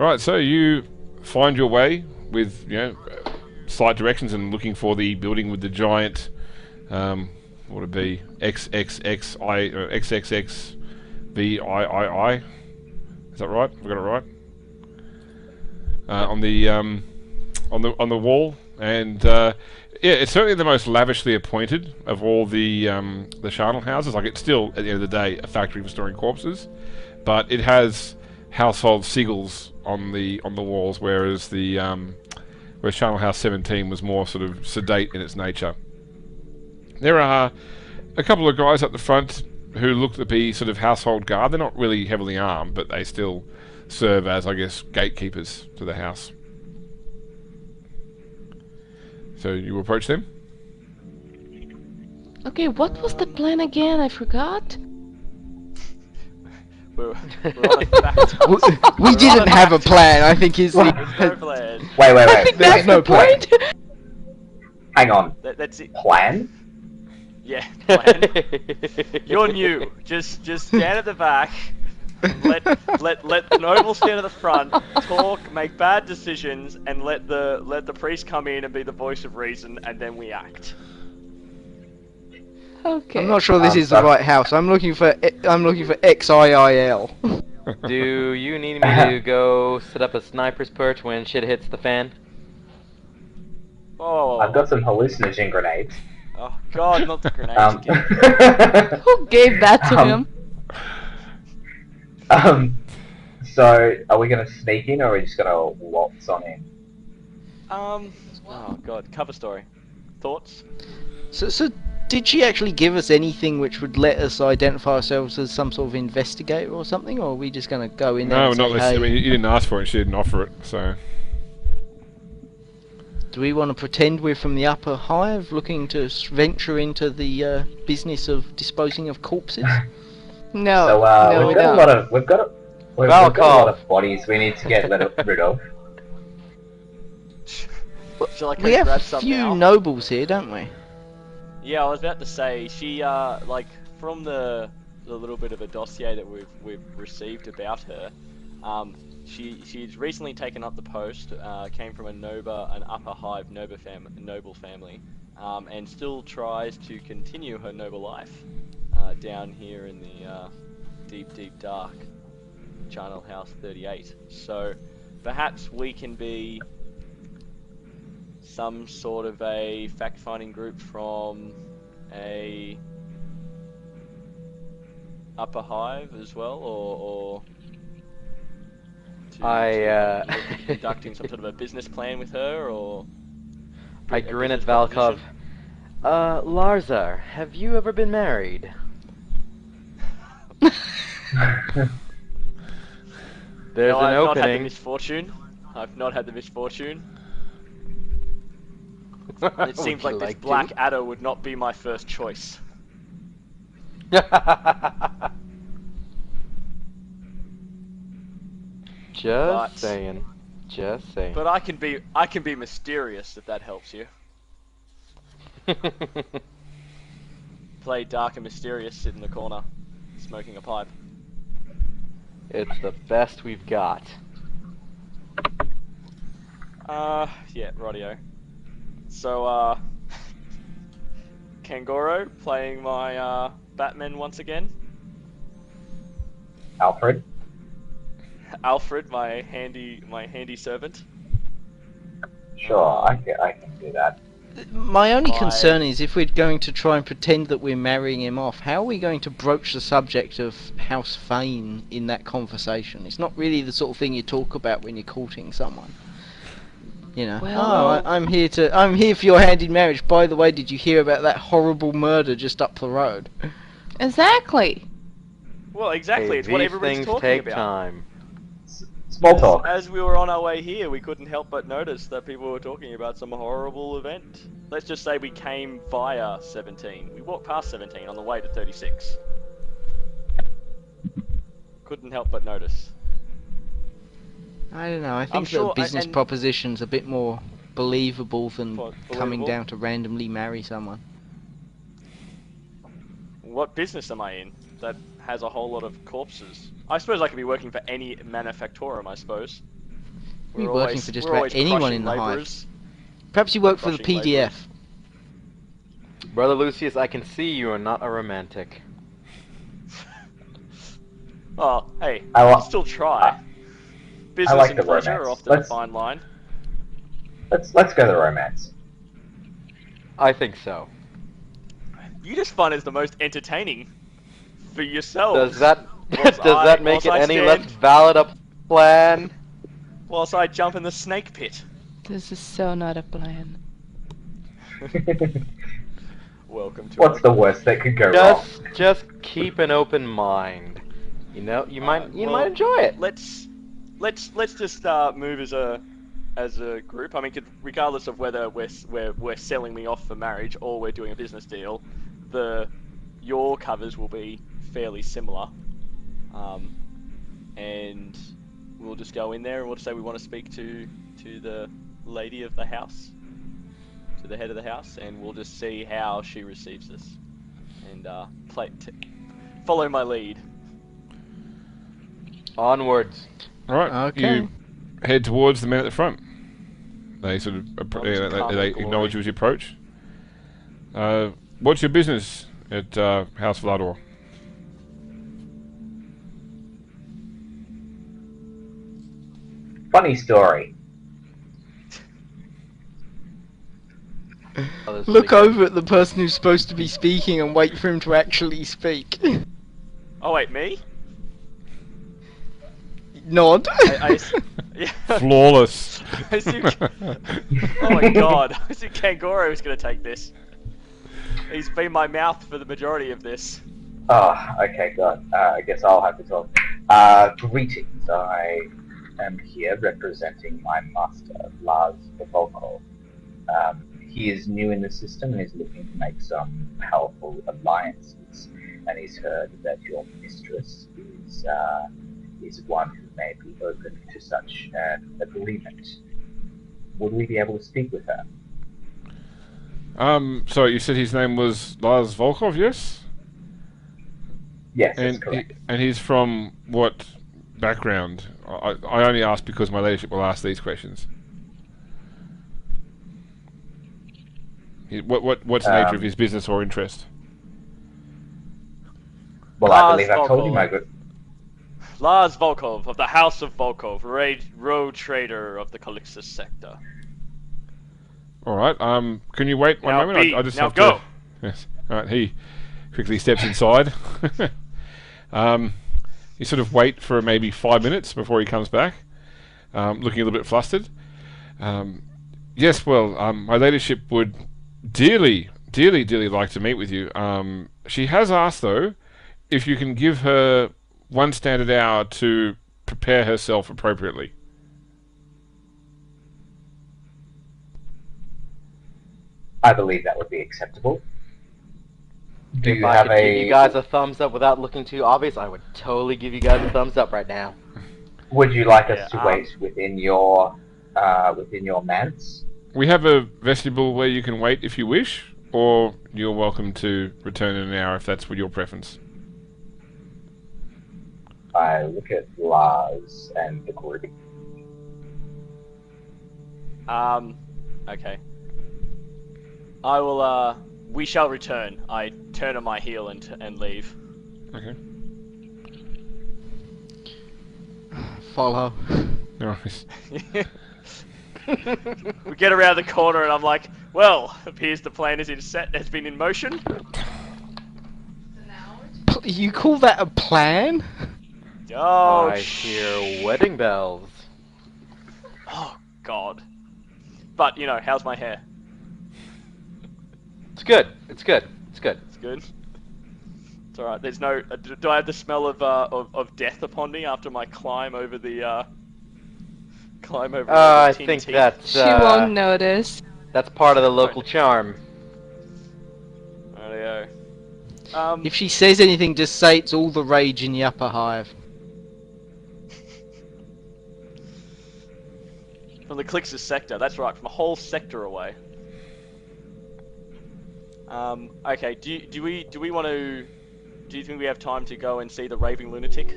Right, so you find your way with slight directions and looking for the building with the giant. What would it be? XXXI XXXVIII. Is that right? Have I got it right? On the wall, and yeah, it's certainly the most lavishly appointed of all the charnel houses. Like, it's still, at the end of the day, a factory for storing corpses, but it has household sigils on the walls, whereas whereas Charnel House 17 was more sort of sedate in its nature. There are a couple of guys up the front who look to be sort of household guard. They're not really heavily armed, but they still serve as, I guess, gatekeepers to the house. So you approach them? Okay, what was the plan again? I forgot. We're on a fact. We didn't have a plan, I think is There's the... no plan. Wait, wait, I wait. think There's that's no the plan. point. Hang on. That's it. Plan? Yeah, plan. You're new. Just stand at the back. Let the nobles stand at the front, talk, make bad decisions, and let the priest come in and be the voice of reason, and then we act. Okay. I'm not sure this is the right house. I'm looking for XIIL. Do you need me to go set up a sniper's perch when shit hits the fan? Oh, I've got some hallucinogen grenades. oh God, not the grenades again. Who gave that to him? So, are we gonna sneak in, or are we just gonna waltz on in? Oh God, cover story. Thoughts? So did she actually give us anything which would let us identify ourselves as some sort of investigator or something, or are we just going to go in there No, and not say, this. hey, I mean, you didn't ask for it, and she didn't offer it, so. do we want to pretend we're from the upper hive looking to venture into the business of disposing of corpses? No, So, no, we we've got a don't. lot of we've got a lot of bodies we need to get rid of. Shall I We have grab a some few now? nobles here, don't we? Yeah, I was about to say she like from the little bit of a dossier that we've received about her, she's recently taken up the post, came from an upper hive noble family, and still tries to continue her noble life down here in the deep dark Charnel House 38. So perhaps we can be some sort of a fact-finding group from a upper hive as well, or conducting some sort of a business plan with her, or I a grin at business Valkov. proposition? Larzar, have you ever been married? There's No, an I've not had the opening. misfortune. I've not had the misfortune. It Would seems you like this like to? Black Adder would not be my first choice. Just saying. Just saying. But I can be mysterious if that helps you. Play dark and mysterious, sit in the corner, smoking a pipe. It's the best we've got. Yeah, rightio. So, Kangoro playing my, Batman once again. Alfred. Alfred, my handy servant. Sure, I can do that. My only Why? concern is if we're going to try and pretend that we're marrying him off, how are we going to broach the subject of House Fane in that conversation? It's not really the sort of thing you talk about when you're courting someone. You know, Well- I'm here for your hand in marriage. By the way, did you hear about that horrible murder just up the road? Exactly. Well, exactly. Hey, It's what these everybody's things talking take about. time. Small talk. As we were on our way here, we couldn't help but notice that people were talking about some horrible event. Let's just say we came via 17. We walked past 17 on the way to 36. Couldn't help but notice. I don't know. I I'm think sure- the business and- proposition's a bit more believable than coming Believable? down to randomly marry someone. What business am I in that has a whole lot of corpses? I suppose I could be working for any manufactorum, I suppose. You're We're working always, for just we're about always anyone crushing in the hive. labourers. Perhaps you work for the Crushing PDF. labourers. Brother Lucius, I can see you are not a romantic. Oh, hey, I you wa- can still try. Business like and the pleasure romance. are often a Let's- fine line. Let's go the romance. I think so. You just find it the most entertaining for yourself. Does that Whilst does that make whilst it I any stand- less valid a plan? Whilst I jump in the snake pit. This is so not a plan. Welcome to What's it. the worst that could go wrong? Just keep an open mind. You know, you might well, enjoy it. Let's just move as a group. I mean, regardless of whether we're selling me off for marriage or we're doing a business deal, your covers will be fairly similar, and we'll just go in there and we'll just say we want to speak to the lady of the house, to the head of the house, and we'll just see how she receives this, and follow my lead. Onwards. All right. Okay. You head towards the men at the front. They sort of I'll just calm they the glory. acknowledge you as you approach. What's your business at House Vlador? Funny story. Oh, this is Look pretty good. over at the person who's supposed to be speaking and wait for him to actually speak. Oh wait, me? Nod. Yeah. Flawless. I assumed, oh my god, I assumed Kangoro was going to take this. He's been my mouth for the majority of this. Oh, okay, God. I guess I'll have to talk. Greetings. I am here representing my master, Lars Volkov. He is new in the system and is looking to make some powerful alliances. And he's heard that your mistress is one who may be open to such an agreement. Would we be able to speak with her? Sorry, you said his name was Lars Volkov, yes? Yes, that's And correct. and he's from what background? I only ask because my leadership will ask these questions. What's the nature of his business or interest? Well, I Lars believe I've told you, Volkov. my good. Lars Volkov of the House of Volkov, road trader of the Calixtus sector. All right. Can you wait one Now moment? be. I just Now have go. to. Yes. All right. He quickly steps inside. You sort of wait for maybe 5 minutes before he comes back, looking a little bit flustered. Yes. Well, my ladyship would dearly like to meet with you. She has asked though if you can give her one standard hour to prepare herself appropriately. I believe that would be acceptable. Do If you I have could give you a? guys a thumbs up without looking too obvious, I would totally give you guys a thumbs up right now. Would you like us Yeah, to wait within your manse? We have a vestibule where you can wait if you wish, or you're welcome to return in an hour if that's your preference. I look at Lars and the group. Okay. I will, we shall return. I turn on my heel and leave. Okay. Follow. No worries. We get around the corner and I'm like, well, appears the plan has been in motion. You call that a plan? Oh, I hear wedding bells. Oh, God. But, you know, how's my hair? It's good. It's good. It's good. It's good. It's alright. There's no... do I have the smell of death upon me after my climb over the, I tin think teeth? that's She won't notice. that's part of the local charm. Rightio. If she says anything, just say it's all the rage in the upper hive. From the Calixtus sector, that's right, from a whole sector away. Okay, do we want to... Do you think we have time to go and see the raving lunatic?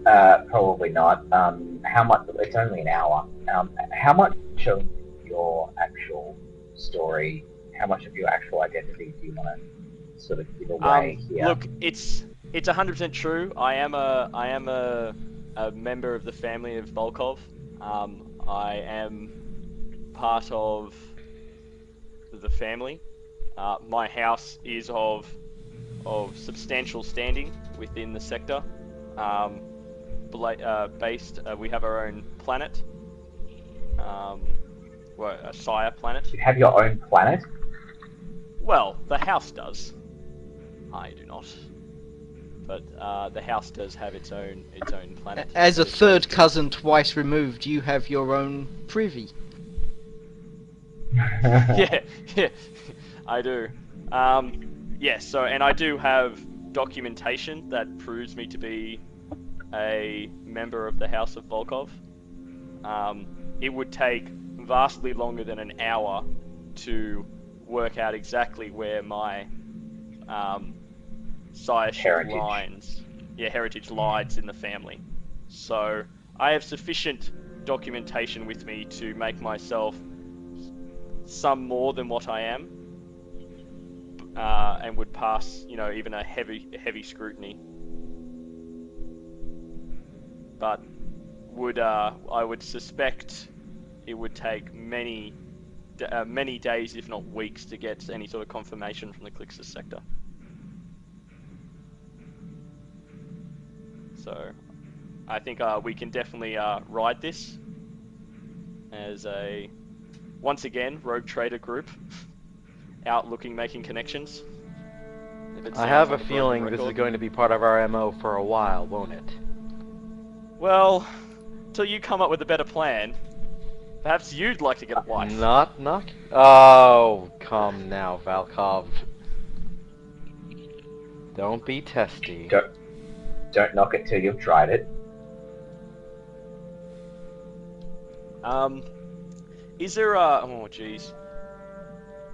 Probably not. How much? It's only an hour. How much of your actual story, how much of your actual identity do you want to sort of give away here? Look, it's 100% true. I am a member of the family of Volkov. I am part of the family. My house is of substantial standing within the sector. We have our own planet. Well, a sire planet. You have your own planet? Well, the house does. I do not. But the house does have its own planet. As a third cousin twice removed, you have your own privy. yeah, I do. Yes, so, and I do have documentation that proves me to be a member of the House of Volkov. It would take vastly longer than an hour to work out exactly where my sireship heritage lies in the family. So I have sufficient documentation with me to make myself some more than what I am, and would pass, even a heavy scrutiny. But I would suspect it would take many days, if not weeks, to get any sort of confirmation from the Clixus sector. So, I think we can definitely ride this as a, once again, rogue trader group, out making connections. I have a feeling this is going to be part of our MO for a while, won't it? Well, till you come up with a better plan. Perhaps you'd like to get a wife. Knock. Oh, come now, Volkov. Don't be testy. Don't knock it till you've tried it. Is there oh jeez.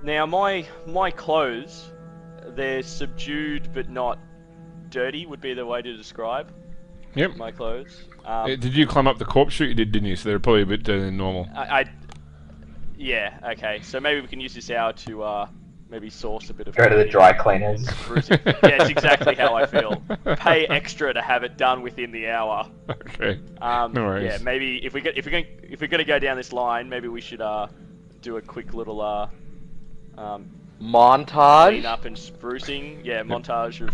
Now my clothes, they're subdued but not dirty would be the way to describe. Yep. My clothes. Did you climb up the corpse chute? You did, didn't you? So they're probably a bit dirtier than normal. Yeah, okay. So maybe we can use this hour to maybe source a bit of... Go to the dry cleaners. Yeah, it's exactly how I feel. Pay extra to have it done within the hour. Okay. No worries. Yeah, maybe if we're gonna go down this line, maybe we should do a quick little montage. Clean up and sprucing. Yeah, montage of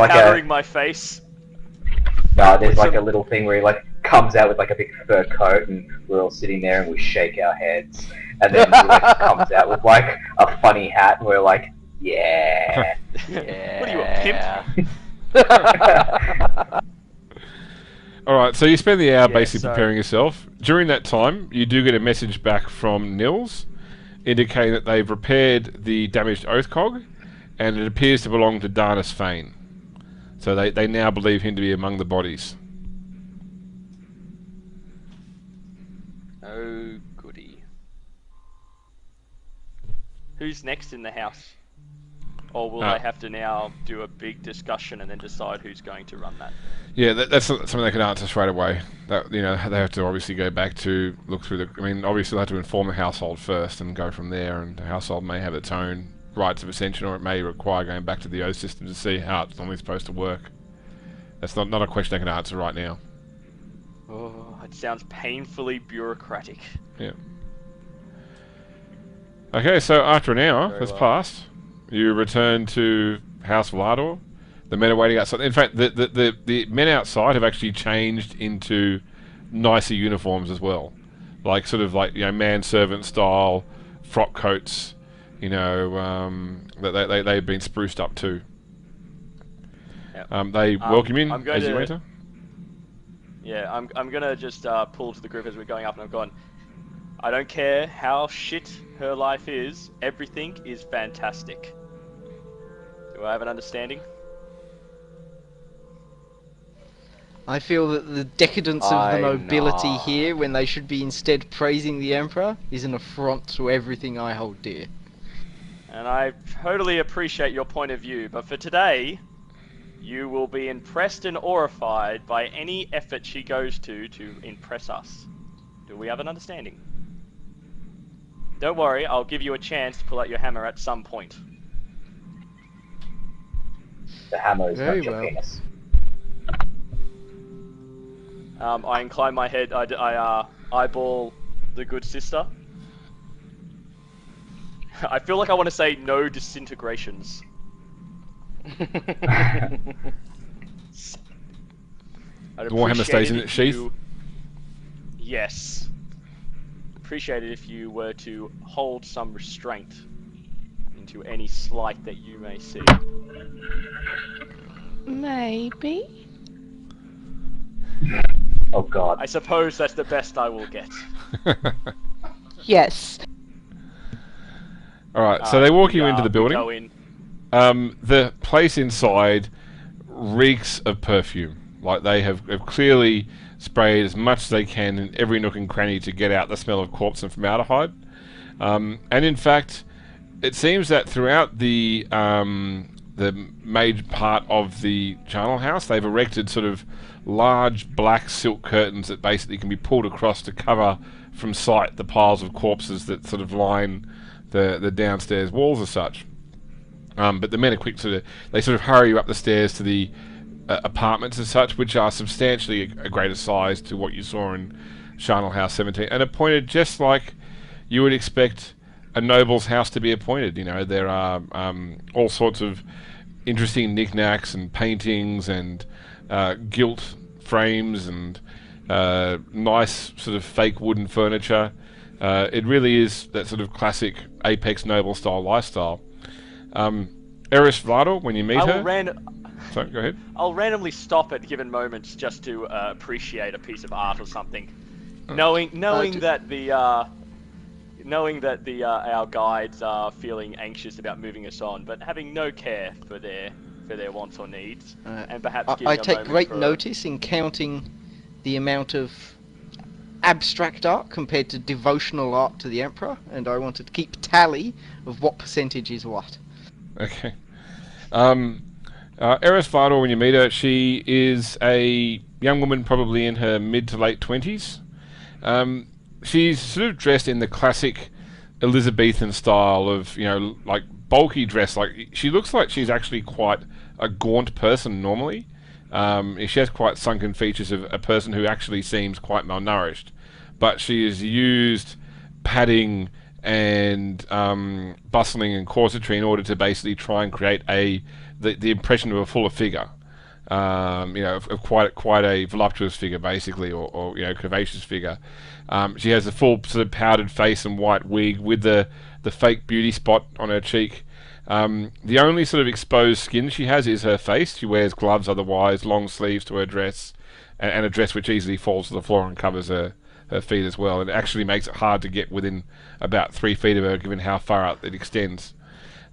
powdering my face. No, there's like a little thing where he comes out with a big fur coat, and we're all sitting there and we shake our heads, and then he comes out with a funny hat, and we're like, yeah. Yeah. What are you, a pimp? Alright, so you spend the hour basically preparing yourself. During that time, you do get a message back from Nils, indicating that they've repaired the damaged Oathcog, and it appears to belong to Darnus Fane. So they now believe him to be among the bodies. Oh, goody. Who's next in the house? Or will they have to now do a big discussion and then decide who's going to run that? Yeah, that's something they can answer straight away. That, they have to obviously go back to look through obviously they have to inform the household first and go from there, and the household may have its own rights of ascension, or it may require going back to the oath system to see how it's normally supposed to work. That's not a question they can answer right now. Oh, it sounds painfully bureaucratic. Yeah. Okay, so after an hour has passed, you return to House Vlador. The men are waiting outside. In fact, the men outside have actually changed into nicer uniforms as well, manservant style frock coats. They've been spruced up too. Yep. They welcome you as you enter. Yeah, I'm gonna just pull to the group as we're going up, and I've gone, I don't care how shit her life is, everything is fantastic. Do I have an understanding? I feel that the decadence of the nobility here, when they should be instead praising the Emperor, is an affront to everything I hold dear. And I totally appreciate your point of view, but for today, You will be impressed and horrified by any effort she goes to impress us. Do we have an understanding? Don't worry, I'll give you a chance to pull out your hammer at some point. The hammer is Very not your well. penis. I incline my head, I eyeball the good sister. I feel like I want to say no disintegrations. I'd The Warhammer stays in appreciate it its if sheath? you- Yes. Appreciate it if you were to hold some restraint into any slight that you may see. Maybe. Oh god. I suppose that's the best I will get. Yes. Alright, so they walk you We, into the we building. go in. The place inside reeks of perfume. Like they have clearly sprayed as much as they can in every nook and cranny to get out the smell of corpse and formaldehyde. And in fact, it seems that throughout the major part of the charnel house, they've erected sort of large black silk curtains that basically can be pulled across to cover from sight the piles of corpses that sort of line the downstairs walls as such. But the men are quick to they sort of hurry you up the stairs to the apartments as such, which are substantially a greater size to what you saw in Charnel House 17, and appointed just like you would expect a noble's house to be appointed. You know, there are all sorts of interesting knickknacks and paintings and gilt frames and nice sort of fake wooden furniture. It really is that sort of classic Apex Noble style lifestyle. Eris Vlador, when you meet her... Sorry, go ahead. I'll randomly stop at given moments just to appreciate a piece of art or something, knowing that our guides are feeling anxious about moving us on, but having no care for their wants or needs, and perhaps giving I a take moment great for- notice in counting the amount of abstract art compared to devotional art to the Emperor, and I wanted to keep tally of what percentage is what. Okay. Eris Vlador, when you meet her, she is a young woman, probably in her mid to late 20s. She's sort of dressed in the classic Elizabethan style of, you know, like bulky dress. Like she looks like she's actually quite a gaunt person normally. She has quite sunken features of a person who actually seems quite malnourished. But she has used padding and bustling and corsetry in order to basically try and create the impression of a fuller figure. You know, of quite a voluptuous figure, basically, or you know, curvaceous figure. She has a full sort of powdered face and white wig with the fake beauty spot on her cheek. The only sort of exposed skin she has is her face. She wears gloves otherwise, long sleeves to her dress, and a dress which easily falls to the floor and covers her feet as well. It actually makes it hard to get within about 3 feet of her, given how far out it extends.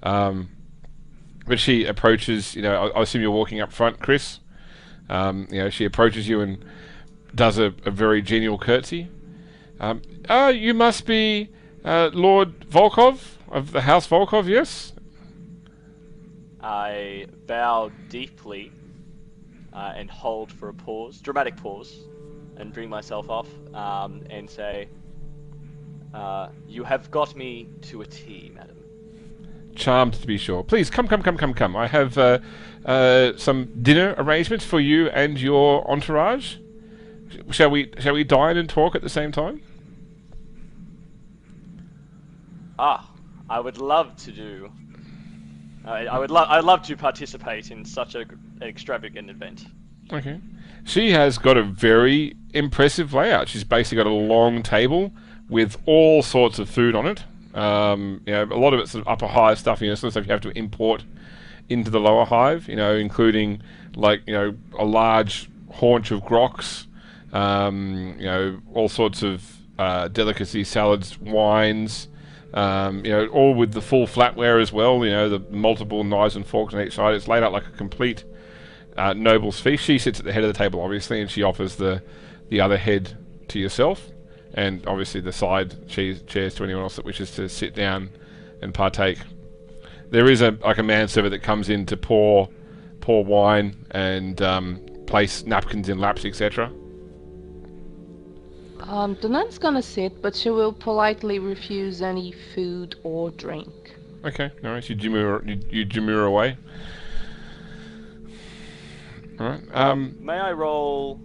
But she approaches, you know, I assume you're walking up front, Chris. You know, she approaches you and does a very genial curtsy. You must be Lord Volkov of the House Volkov, yes? I bow deeply and hold for a pause, dramatic pause, and bring myself off and say, "You have got me to a T, madam." Charmed to be sure. Please come. I have some dinner arrangements for you and your entourage. Shall we dine and talk at the same time? I would love to do. I'd love to participate in such an extravagant event. Okay. She has got a very impressive layout. She's basically got a long table with all sorts of food on it. You know, a lot of it's sort of upper hive stuff, you know, sort of stuff you have to import into the lower hive, you know, including like, you know, a large haunch of grocs, you know, all sorts of delicacies, salads, wines, you know, all with the full flatware as well, you know, the multiple knives and forks on each side. It's laid out like a complete noble's feast. She sits at the head of the table, obviously, and she offers the other head to yourself, and obviously the side chairs to anyone else that wishes to sit down and partake. There is a manservant that comes in to pour pour wine and place napkins in laps, etc. The nun's gonna sit, but she will politely refuse any food or drink. Okay, no worries. You demur away. Alright. May I roll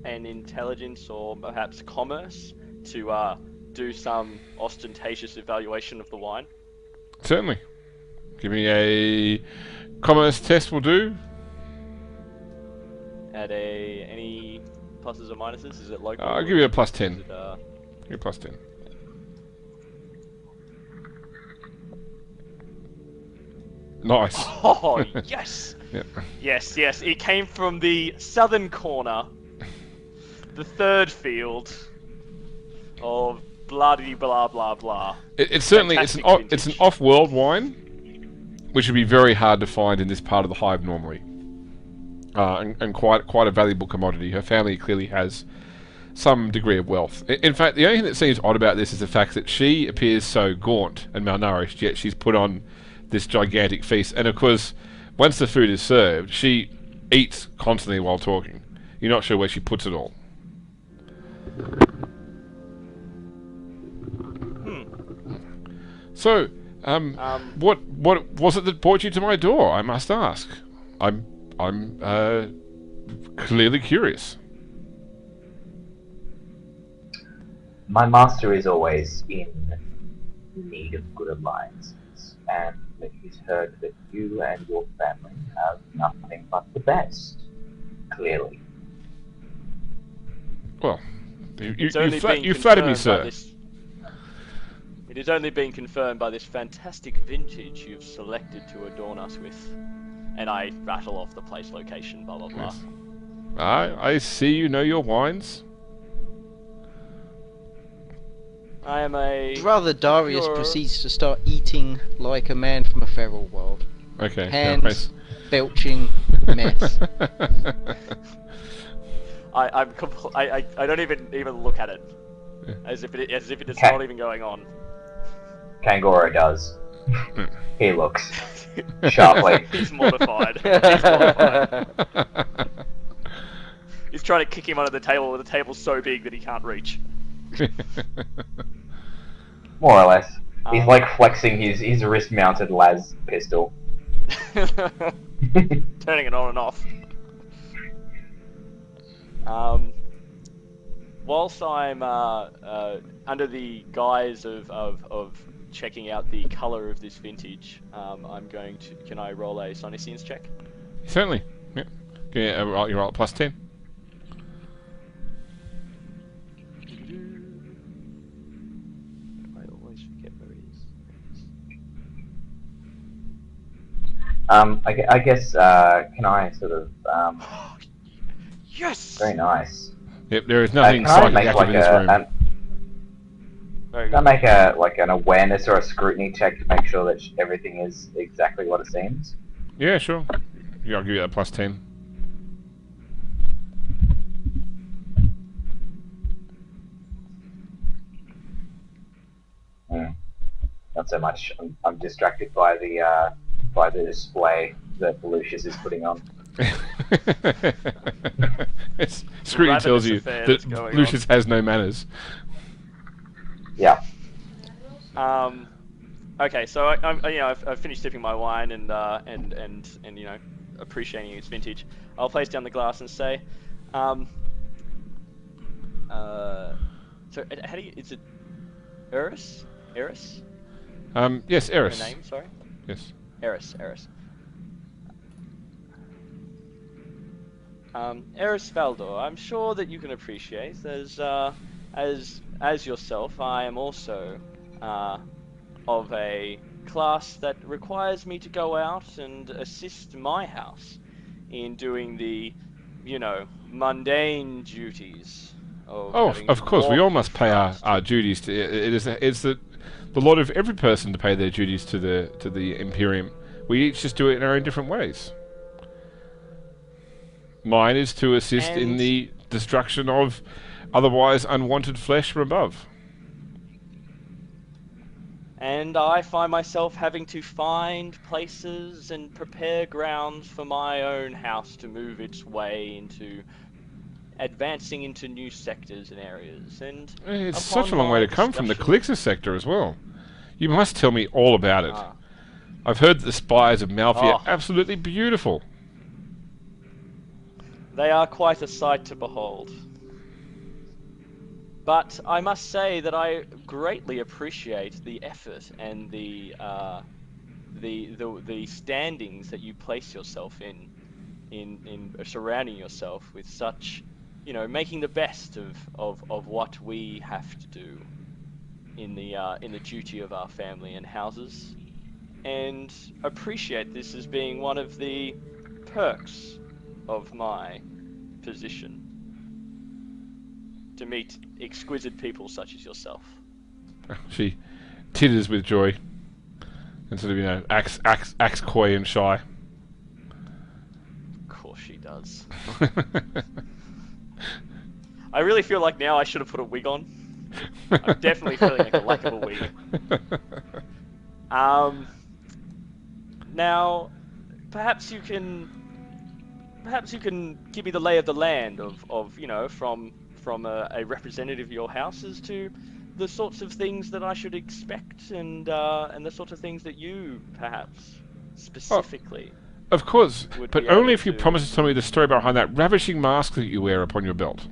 an intelligence or perhaps commerce to do some ostentatious evaluation of the wine? Certainly. Give me a commerce test will do. At any pluses or minuses? Is it local? I'll give you a plus Is 10. it, Give you a plus 10. Nice. Oh, yes! Yep. Yes, yes. It came from the southern corner, the third field of blah blah blah blah. It's certainly Fantastic it's an vintage. off-world wine, which would be very hard to find in this part of the hive normally, and quite a valuable commodity. Her family clearly has some degree of wealth. In fact, the only thing that seems odd about this is the fact that she appears so gaunt and malnourished, yet she's put on this gigantic feast. And of course, once the food is served, she eats constantly while talking. You're not sure where she puts it all. So, what was it that brought you to my door? I must ask. I'm clearly curious. My master is always in need of good alliances, and he's heard that you and your family have nothing but the best. Clearly. Well, you Been flatter me, confirmed by sir. It has only been confirmed by this fantastic vintage you've selected to adorn us with. And I rattle off the place location, blah blah blah. Yes. I see you know your wines. I am a... Brother Darius You're- proceeds to start eating like a man from a feral world. Okay. Hands belching mess. I don't even look at it. As if it is Okay. not even going on. Kangoro does. He looks sharply. He's mortified. He's mortified. He's trying to kick him under the table, but the table's so big that he can't reach. More or less. He's Um, like flexing his wrist-mounted las pistol. Turning it on and off. Whilst I'm under the guise of checking out the colour of this vintage, I'm going to... Can I roll a Sonicians check? Certainly. Yep. Yeah, you roll plus 10. I always forget where it is. I guess, can I sort of, Yes! very nice. Yep, there is nothing Can I psychic make active like in this room. Very Can I good. make an awareness or a scrutiny check to make sure that everything is exactly what it seems? Yeah, sure. Yeah, I'll give you that plus 10. Not so much. I'm distracted by the display that Lucius is putting on. Scrutiny tells ravenous you affair that that's going Lucius has no manners. Yeah. Okay, so I've finished sipping my wine and appreciating its vintage. I'll place down the glass and say, so how do you? Is it Eris? Eris? Yes, Her Eris. name? Sorry. Yes. Eris. Eris Valdor, I'm sure that you can appreciate, as yourself, I am also of a class that requires me to go out and assist my house in doing the, mundane duties of Oh, having of to course, we walk all must pay fast. our duties to. It's the lot of every person to pay their duties to the Imperium. We each just do it in our own different ways. Mine is to assist in And- the destruction of otherwise unwanted flesh from above. And I find myself having to find places and prepare grounds for my own house to move its way into advancing into new sectors and areas. And It's upon such a long way my to come from the discussion- Calixis sector as well. You must tell me all about it. Ah. I've heard that the spires of Malphia are Oh. absolutely beautiful. They are quite a sight to behold. But I must say that I greatly appreciate the effort and the standings that you place yourself in surrounding yourself with such, you know, making the best of what we have to do in the duty of our family and houses, and appreciate this as being one of the perks of my position, to meet exquisite people such as yourself. She titters with joy and sort of, you know, acts coy and shy. Of course she does. I really feel like now I should have put a wig on. I'm definitely feeling like a lack of a wig. Now, perhaps you can give me the lay of the land of you know, from a representative of your house as to the sorts of things that I should expect, and the sorts of things that you perhaps specifically. Of course, Would but be only able if you to- promise to tell me the story behind that ravishing mask that you wear upon your belt.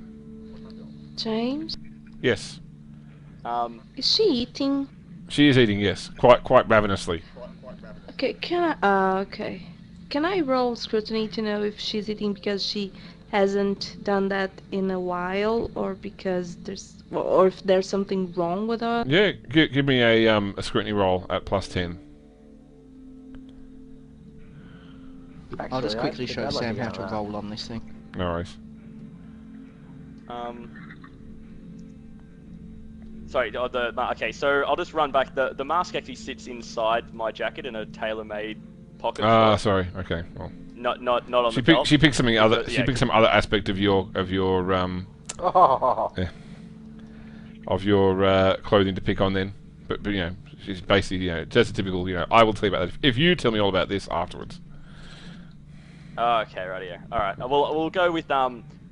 James, Yes, is she eating? she is eating. Yes, quite ravenously. Okay, okay. Can I roll scrutiny to know if she's eating because she hasn't done that in a while, or because or if there's something wrong with her? Yeah, give me a scrutiny roll at +10. I'll just quickly Actually, show I'd like Sam to how get to that. roll on this thing. No worries. Sorry, okay, so I'll just run back. The mask actually sits inside my jacket in a tailor-made pocket. Ah, so sorry. Okay. Well, not on the belt. she picked something other. Because- She yeah, picked some other aspect of your Oh. clothing to pick on then. But you know, she's basically, you know, just a typical, you know, I will tell you about that if you tell me all about this afterwards. Okay, right here. All right. We'll go with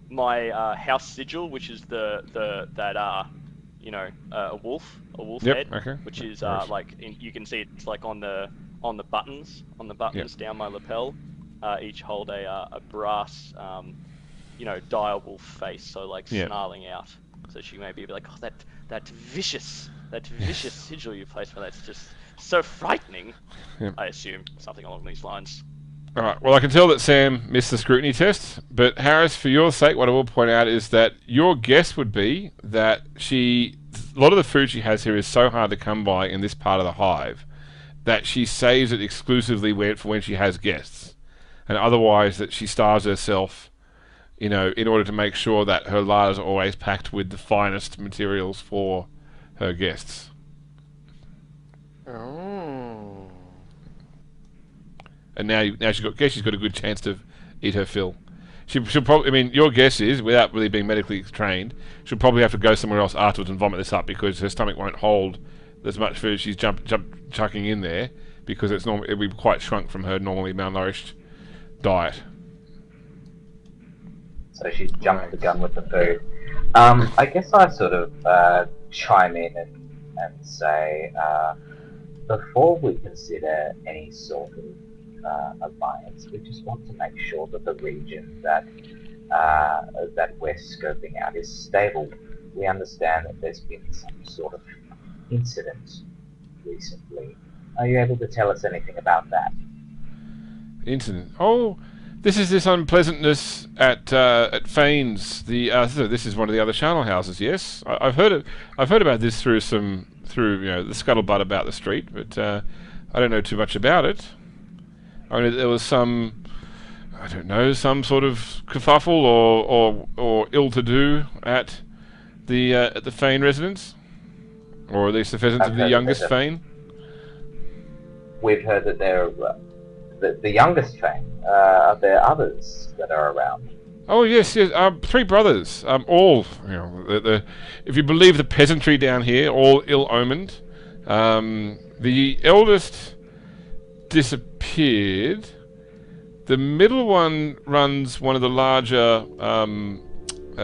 my house sigil, which is that a wolf Yep, head, okay. which is No worries. you can see it's like on the buttons down my lapel. Each hold a brass dire wolf face, so like Yep. snarling out. So she may be like, oh, that vicious sigil you placed for that's just so frightening. Yep. I assume something along these lines. Alright, well I can tell that Sam missed the scrutiny test, but Harris, for your sake, what I will point out is that your guess would be that a lot of the food she has here is so hard to come by in this part of the hive that she saves it exclusively for when she has guests, and otherwise that she starves herself, you know, in order to make sure that her larder are always packed with the finest materials for her guests. Oh. And now she's got a good chance to eat her fill. She'll probably, I mean, your guess is, without really being medically trained, she'll probably have to go somewhere else afterwards and vomit this up because her stomach won't hold as much food she's chucking in there, because it'll be quite shrunk from her normally malnourished diet. So she's jumped the gun with the food. I guess I sort of chime in and say, before we consider any sort of alliance, we just want to make sure that the region that we're scoping out is stable. We understand that there's been some sort of incident recently. Are you able to tell us anything about that? Incident. Oh, this is this unpleasantness at Fane's. So this is one of the other charnel houses. Yes, I've heard about this through you know, the scuttlebutt about the street, but I don't know too much about it. I mean, there was some, I don't know, some sort of kerfuffle or ill-to-do at the Fane residence, or at least the pheasants I've of the heard youngest that. Fane. We've heard that they're the youngest train. Are there others that are around? Oh yes. 3 brothers. All, you know, if you believe the peasantry down here, all ill-omened. The eldest disappeared. The middle one runs one of the larger.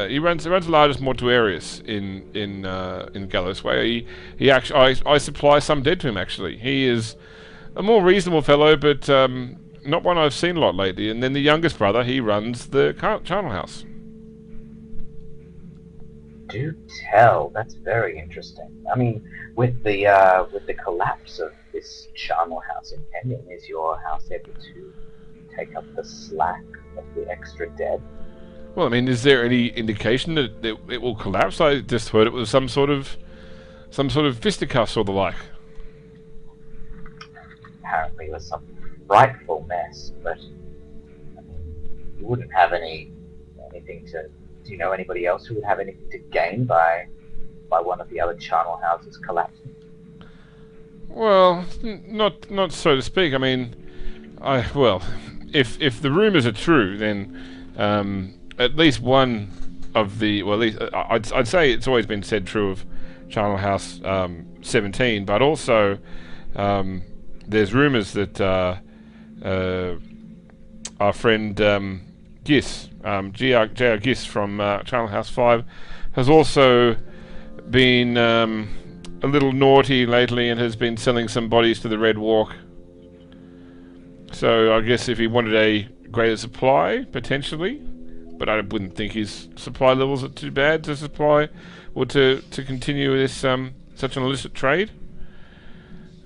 He runs the largest mortuarius in Gallows Way. He actually I supply some dead to him actually. He is a more reasonable fellow, but not one I've seen a lot lately. And then the youngest brother, he runs the charnel house. Do tell. That's very interesting. I mean, with the collapse of this charnel house in Penyon, is your house able to take up the slack of the extra dead? Well, I mean, is there any indication that it will collapse? I just heard it was some sort of fisticuffs or the like. Apparently, it was some frightful mess, but I mean, you wouldn't have anything to. Do you know anybody else who would have anything to gain by one of the other charnel houses collapsing? Well, not so to speak. I mean, if the rumours are true, then at least one of the at least I'd say it's always been said true of Charnel House 17, but also there's rumours that our friend Gis, J.R. Gis from Charnel House 5, has also been a little naughty lately and has been selling some bodies to the Red Walk. So I guess if he wanted a greater supply, potentially, but I wouldn't think his supply levels are too bad to supply or to continue this such an illicit trade.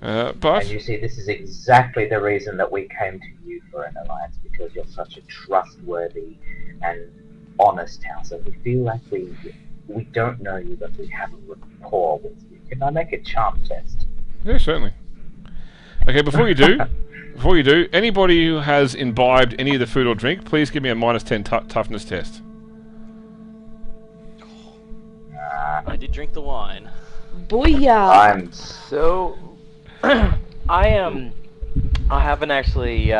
But and you see, this is exactly the reason that we came to you for an alliance, because you're such a trustworthy and honest house, and we feel like we don't know you, but we have a rapport with you. Can I make a charm test? Yeah, certainly. Okay, before you do, anybody who has imbibed any of the food or drink, please give me a -10 toughness test. I did drink the wine. Booyah! So, I haven't actually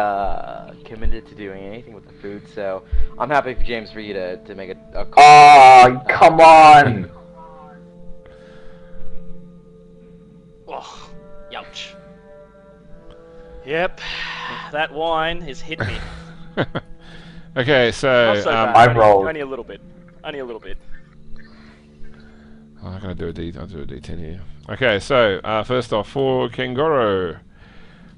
committed to doing anything with the food, so I'm happy for James for you to make a call. Oh, come on! Oh, youch. Yep, that wine has hit me. Okay, so Not so bad, I rolled. only a little bit. Only a little bit. I'm gonna do I'll do a D10 here. Okay, so first off, for Kengoro,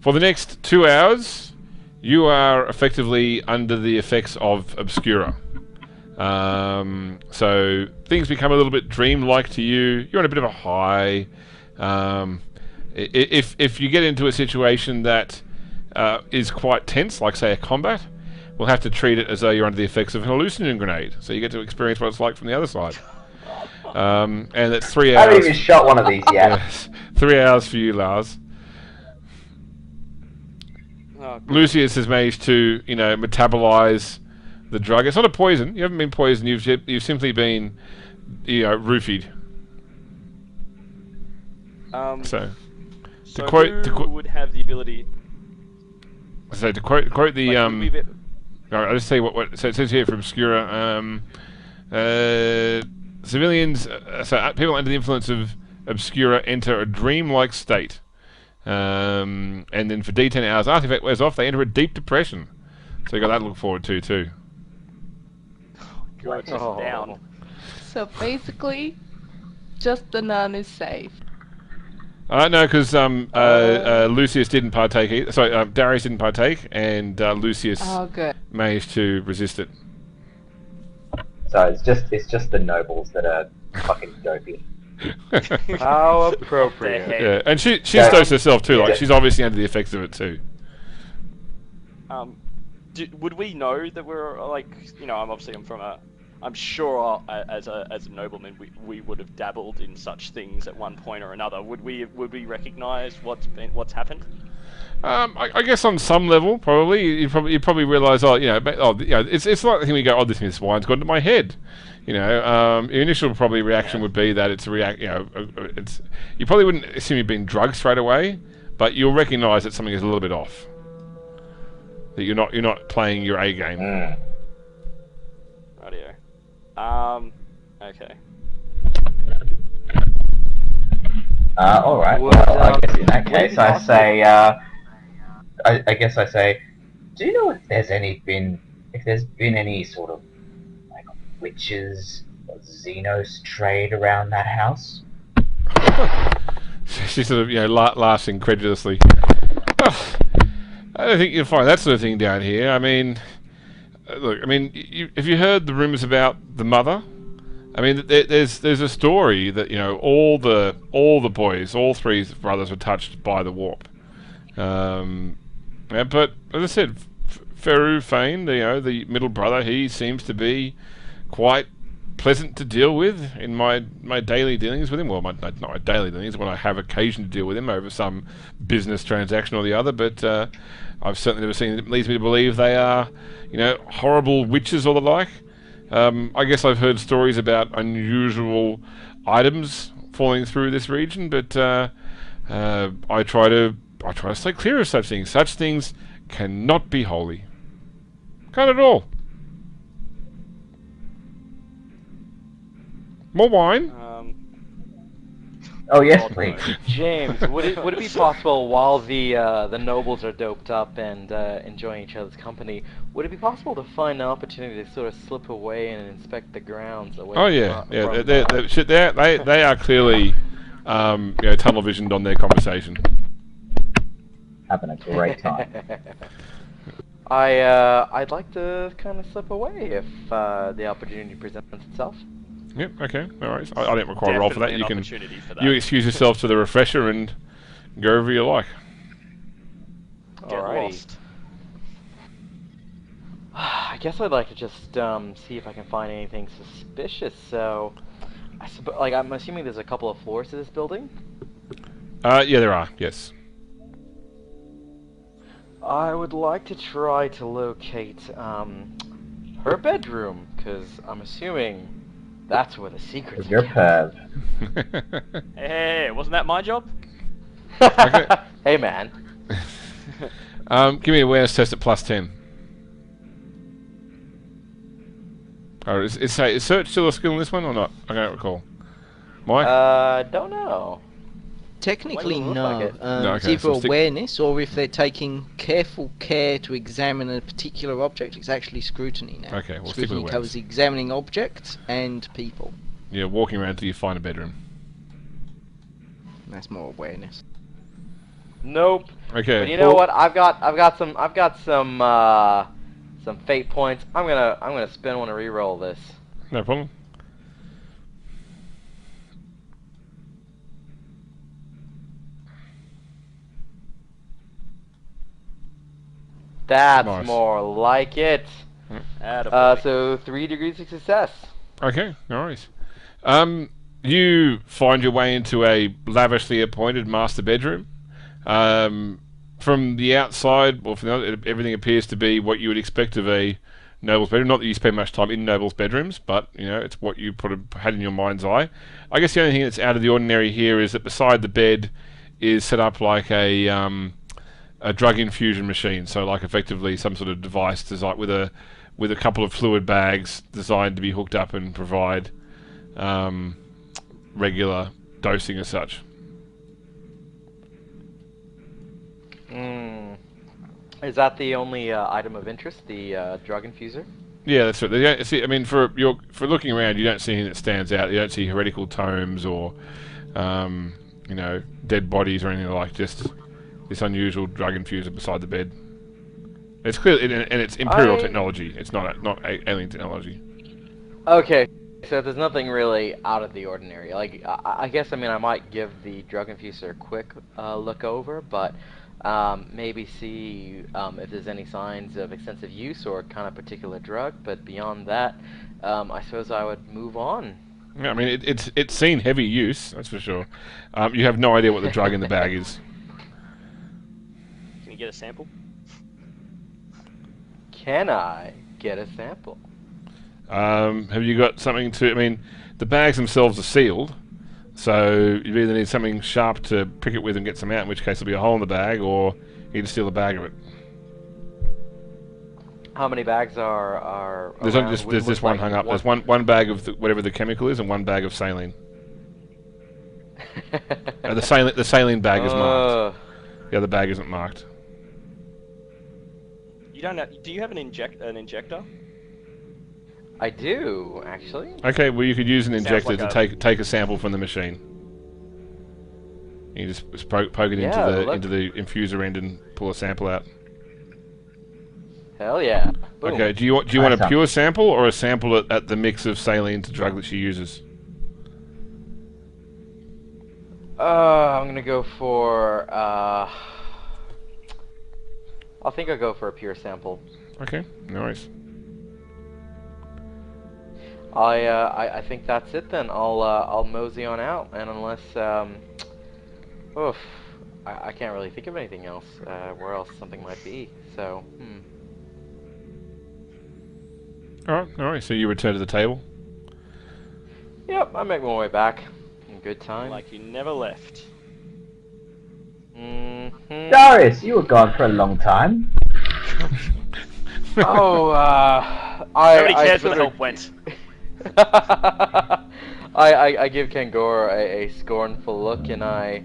for the next 2 hours, you are effectively under the effects of Obscura. So things become a little bit dreamlike to you. You're on a bit of a high. If you get into a situation that is quite tense, like say a combat, we'll have to treat it as though you're under the effects of an hallucinogen grenade. So you get to experience what it's like from the other side. And it's 3 I hours. haven't even shot one of these yet. Yes, 3 hours for you, Lars. Oh, Lucius has managed to, metabolize the drug. It's not a poison. You haven't been poisoned. You've simply been, roofied. So so quote- who would have the ability? to quote the Like, would we be- I'll just say what so it says here from Obscura. Civilians, people under the influence of Obscura enter a dream-like state, and then for D10 hours after the effect wears off, they enter a deep depression. So you got that to look forward to too. You're just Oh. down. So basically, just the nun is safe. No, because Lucius didn't partake. Sorry, Darius didn't partake, and Lucius Oh, good. managed to resist it. So it's just the nobles that are fucking dopey. How What the appropriate. heck? Yeah, and she's Yeah. dosed herself too. Like Yeah. she's obviously under the effects of it too. Would we know that we're I'm sure as a nobleman we would have dabbled in such things at one point or another. Would we recognise what's happened? I guess on some level, probably you probably realise, it's like the thing we go, this wine's gone to my head. Your initial probably reaction would be that it's it's you probably wouldn't assume you've been drugged straight away, but you'll recognise that something is a little bit off. That you're not playing your A game. Mm. Rightio. Okay. All right. Would, Well, I guess in that would it case, be I possible- say, I guess I say, do you know if there's been any sort of like witches or Xenos trade around that house? She sort of, laughs incredulously. Oh, I don't think you'll find that sort of thing down here. I mean, look, I mean, have you heard the rumours about the mother? I mean, there's a story that all the boys, all three brothers, were touched by the warp. Yeah, but as I said, Feru Fane, the middle brother, he seems to be quite pleasant to deal with in my daily dealings with him. Well, not my daily dealings, when I have occasion to deal with him over some business transaction or the other. But I've certainly never seen it leads me to believe they are, horrible witches or the like. I guess I've heard stories about unusual items falling through this region, but I try to stay clear of such things. Such things cannot be holy. Can't at all. More wine? Oh yes, Oh, please. James, would it be possible while the nobles are doped up and enjoying each other's company, would it be possible to find an opportunity to sort of slip away and inspect the grounds away? Oh yeah, from, yeah. from, They are clearly, tunnel visioned on their conversation. Having a great time. I'd like to kind of slip away if the opportunity presents itself. Yep. Okay. No worries. I don't require a roll for that. Definitely You an can opportunity for that. you excuse yourself to the refresher and go wherever you like. Get Alrighty. lost. I guess I'd like to just see if I can find anything suspicious. So, I'm assuming there's a couple of floors to this building. Yeah, there are. Yes. I would like to try to locate her bedroom, because I'm assuming that's where the secrets You're are. perv. Hey, wasn't that my job? Okay. Hey, man. Give me an awareness test at +10. Oh, is search still a skill in this one or not? I don't recall. Mike? Don't know. Technically, Why does it no. look like it? No, It's okay, either so stick- awareness or if they're taking careful care to examine a particular object, it's actually scrutiny now. Okay, we'll stick with scrutiny awareness. covers examining objects and people. Yeah, walking around till you find a bedroom. That's more awareness. Nope. Okay. But you know what? I've got some fate points. I'm gonna spin one to reroll this. No problem. That's Nice. more like it. Attaboy. So 3 degrees of success. Okay, no worries. You find your way into a lavishly appointed master bedroom. From the outside, well, from the, everything appears to be what you would expect of a noble's bedroom. Not that you spend much time in nobles' bedrooms, but it's what you had in your mind's eye. I guess the only thing that's out of the ordinary here is that beside the bed is set up like a drug infusion machine. So, like effectively some sort of device designed with a couple of fluid bags designed to be hooked up and provide regular dosing as such. Is that the only item of interest, the drug infuser? Yeah, that's right. See, I mean, for looking around, you don't see anything that stands out. You don't see heretical tomes or, dead bodies or anything like just this unusual drug infuser beside the bed. It's clear, and it's imperial technology. It's not alien technology. Okay, so there's nothing really out of the ordinary. Like, I guess, I might give the drug infuser a quick look over, but maybe see if there's any signs of extensive use or kind of particular drug. But beyond that, I suppose I would move on. Yeah, I mean, it's seen heavy use, that's for sure. You have no idea what the drug in the bag is. Can you get a sample? Can I get a sample? Have you got something to? I mean, the bags themselves are sealed, so you either need something sharp to prick it with and get some out, in which case there'll be a hole in the bag, or you can steal a bag of it. How many bags are There's around? only Would it there's look this one like hung up. There's one bag of whatever the chemical is, and one bag of saline. The saline bag is marked. Uh, The other bag isn't marked. You don't have, do you have an injector? I do, actually. Okay, well you could use an Sounds injector like to take a sample from the machine. You just poke it Yeah, into the infuser end and pull a sample out. Hell yeah. Boom. Okay, do you want a pure sample or a sample at the mix of saline to drug that she uses? I'm gonna go for, I think I'll go for a pure sample. Okay, no worries. I think that's it then. I'll mosey on out, and unless, oof, I can't really think of anything else, where else something might be, so, Alright, alright, so you return to the table? Yep, I make my way back. In good time. Like you never left. Mm-hmm. Darius, you were gone for a long time. Oh, Nobody I cares where the sort help of- went. I give Kangor a scornful look, and I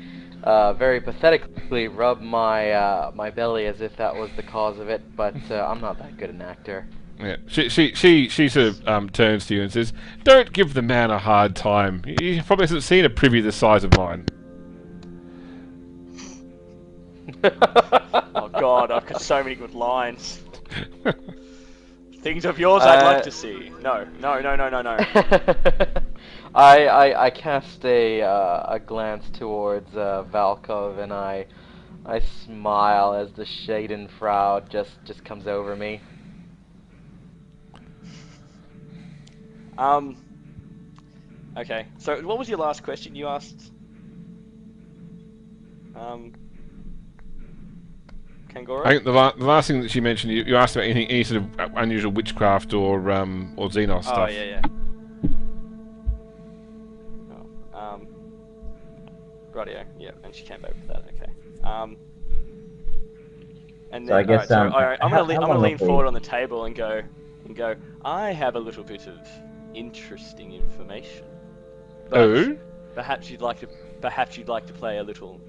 very pathetically rub my belly as if that was the cause of it. But I'm not that good an actor. Yeah, she sort of turns to you and says, "Don't give the man a hard time. He probably hasn't seen a privy the size of mine." Oh god, I've got so many good lines. Things of yours I'd like to see. No. I cast a glance towards Valkov, and I smile as the Schadenfreude just comes over me. Okay, so what was your last question you asked? Kangoro? I think the last thing that she mentioned, you asked about any sort of unusual witchcraft or Xenos stuff. Oh, yeah. Oh, rightio, yeah, and she came back with that, okay. And then, So I guess, alright, I'm how gonna long lean have we- forward on the table and go, I have a little bit of interesting information. But Oh? perhaps you'd like to play a little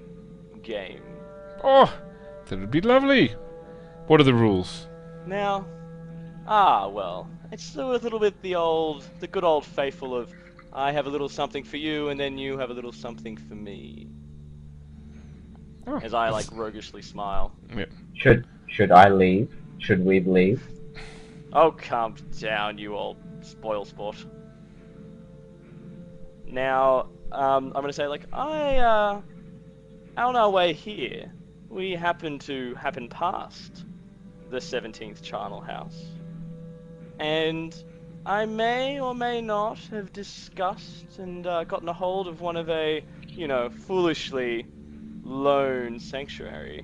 game. Oh, that would be lovely. What are the rules? Now, well, it's a little bit the good old faithful of, I have a little something for you, and then you have a little something for me. Oh, As I roguishly smile. Yeah. Should I leave? Should we leave? Oh, calm down, you old spoil sport. Now, I'm gonna say on our way here, we happen past the 17th charnel house, and I may or may not have discussed and gotten a hold of one of a, foolishly lone sanctuary,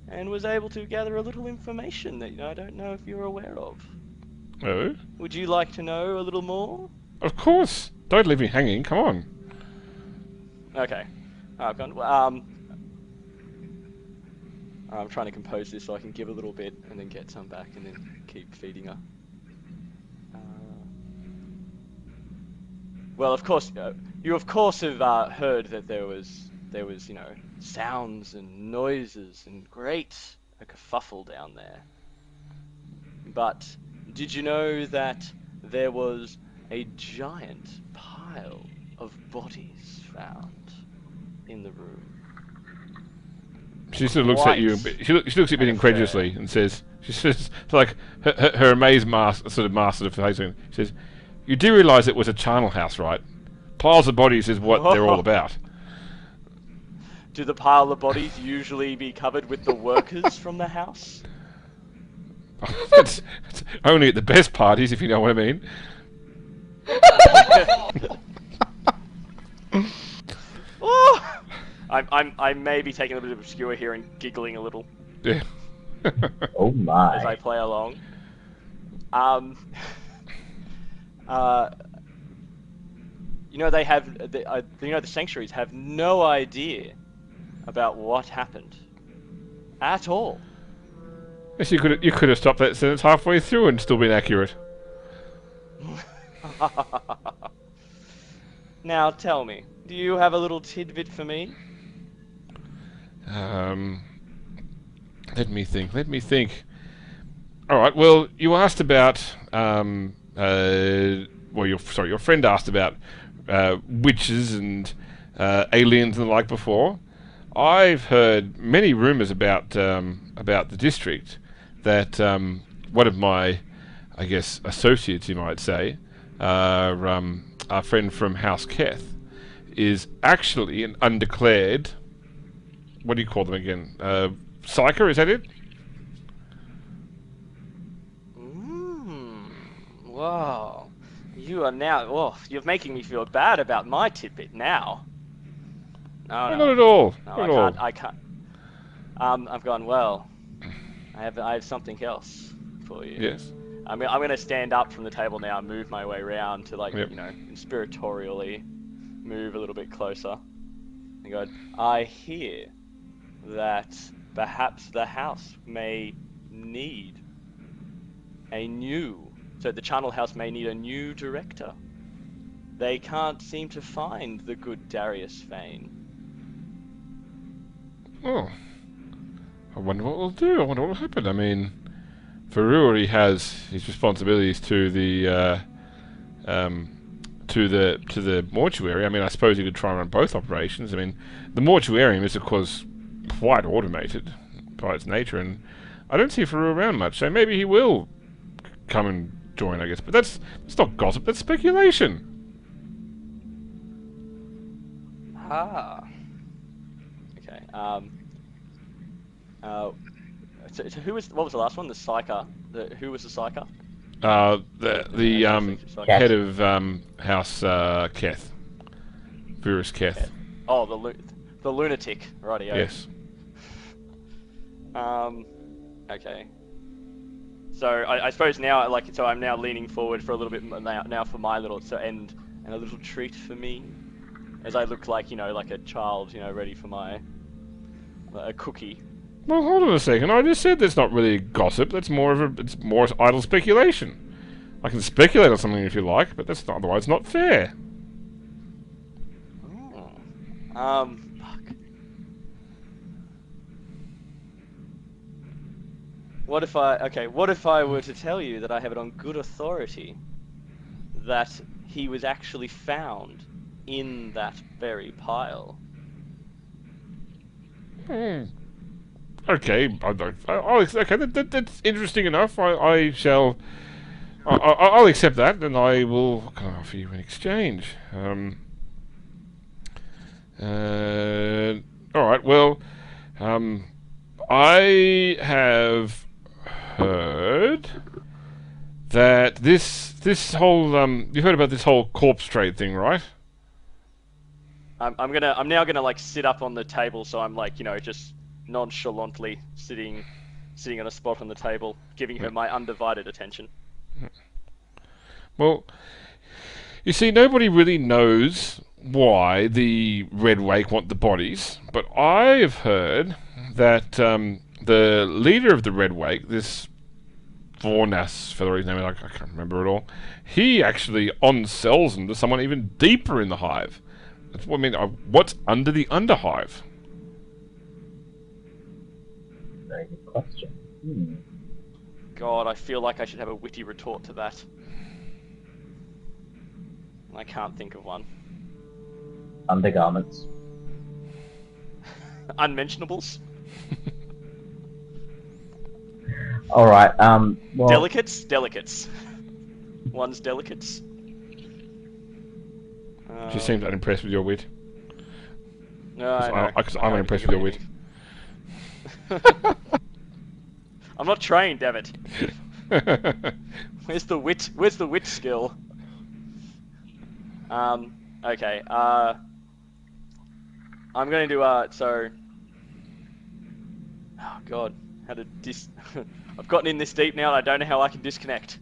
and was able to gather a little information that I don't know if you're aware of. Oh? Would you like to know a little more? Of course. Don't leave me hanging. Come on. Okay. I'm trying to compose this so I can give a little bit and then get some back and then keep feeding her. Well, of course, you of course have heard that there was sounds and noises and great a kerfuffle down there. But did you know that there was a giant pile of bodies found in the room? She sort of looks at you. She looks at you a bit incredulously and says, "She says, like her amazed sort of master of face. She says, you do realise it was a charnel house, right? Piles of bodies is what they're all about." Do the pile of bodies usually be covered with the workers from the house? it's only at the best parties, if you know what I mean. Oh! I may be taking a bit of obscure here and giggling a little Yeah. Oh as I my. play along. They have the sanctuaries have no idea about what happened at all. Yes, you could have stopped that sentence halfway through and still been accurate. Now tell me, Do you have a little tidbit for me? Let me think. Let me think. All right. Well, you asked about. Your friend asked about witches and aliens and the like before. I've heard many rumours about the district that one of my, I guess, associates, you might say, our friend from House Keth, is actually an undeclared. What do you call them again? Psyker, is that it? Wow. You are now. Oh, you're making me feel bad about my tidbit now. No, Not at all. No, Not at all. I can't. I've gone, well, I have something else for you. Yes. I'm going to stand up from the table now and move my way around to, like, Yep. conspiratorially move a little bit closer. And go, I hear that perhaps the house may need so the Charnel House may need a new director. They can't seem to find the good Darius Fane. Oh. I wonder what we'll do. I wonder what will happen. I mean, Faruri has his responsibilities to the mortuary. I mean, I suppose he could try and run both operations. I mean, the mortuarium is, of course, quite automated by its nature, and I don't see Faru around much, so maybe he will come and join, I guess. But that's not gossip, that's speculation. Ah. Okay. So what was the last one? The Psyker. Who was the Psyker? The head of House Keth. Virus Keth. Oh, the lunatic. Rightio. Yes. Okay. So I suppose now, I'm now leaning forward for a little bit now for my little and a little treat for me, as I look like like a child, ready for a cookie. Well, hold on a second. I just said that's not really gossip. That's it's more idle speculation. I can speculate on something if you like, but that's otherwise not fair. Fuck. What if I were to tell you that I have it on good authority that he was actually found in that very pile? Okay, that's interesting enough. I'll accept that, and I will offer you an exchange. All right. Well, I have heard that this whole you've heard about this whole corpse trade thing, right? I'm now gonna sit up on the table, so I'm just nonchalantly sitting on a spot on the table, giving her my undivided attention. Well, you see, nobody really knows why the Red Wake want the bodies, but I have heard that the leader of the Red Wake, this Vornas fellow, his name is, I can't remember it all, he actually on-sells them to someone even deeper in the hive. That's what I mean. What's under the Underhive? Very good question. God, I feel like I should have a witty retort to that. I can't think of one. Undergarments. Unmentionables? Alright, well... Delicates? One's delicates? She seems unimpressed with your wit. No, I know. I'm unimpressed with your wit. I'm not trained, damn it. Where's the wit skill? Okay, I'm going to so... Oh god, how to I've gotten in this deep now and I don't know how I can disconnect.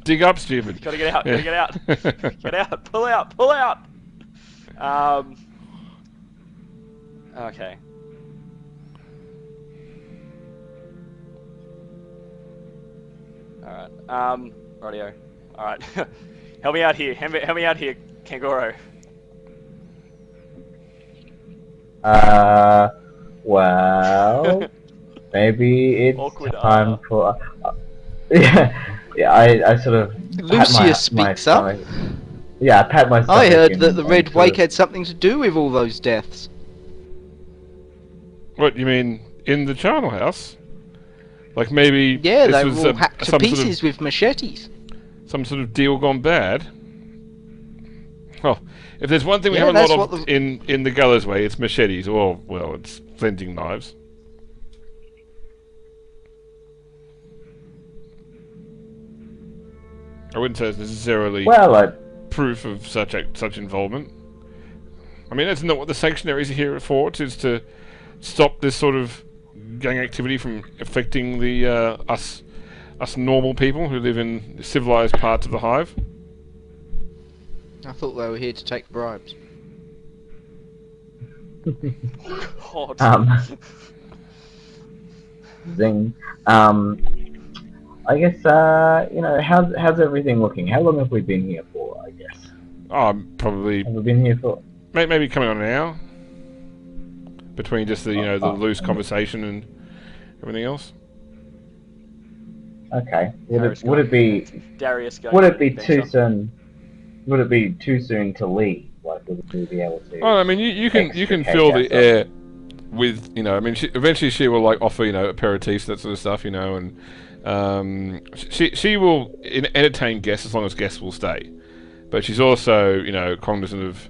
Dig up, stupid. Gotta get out, get out. Get out, pull out! Okay. Alright, rightio. Alright. Help me out here, Kangoro. Well, maybe it's Awkward, time for. Yeah, I sort of pat Lucius my speaks up. stomach. Yeah, I pat my stomach. I heard and- that the and Red sort Wake of- had something to do with all those deaths. What you mean in the charnel house? Like maybe Yeah, this they was were all hacked to some pieces with machetes. some sort of deal gone bad. Well, if there's one thing we Yeah, have a lot that's of what in the Gallows Way, it's machetes, or well, it's flinging knives. I wouldn't say it's necessarily Well, proof of such involvement. I mean, that's not what the sanctuaries are here for. It is to stop this sort of gang activity from affecting the us normal people who live in civilized parts of the hive. I thought they were here to take bribes. God. Zing. I guess how's everything looking? How long have we been here for? I guess Probably have we been here for? maybe coming on an hour between just the the Oh. loose conversation and everything else. Okay. Darius Would it be Darius going would on it be an too adventure. soon? Would it be too soon to leave? Like, would we be able to? Oh, I mean, you can extricate fill the ourselves? air with I mean, eventually she will like offer aperitifs, that sort of stuff, and she will entertain guests as long as guests will stay, but she's also cognizant of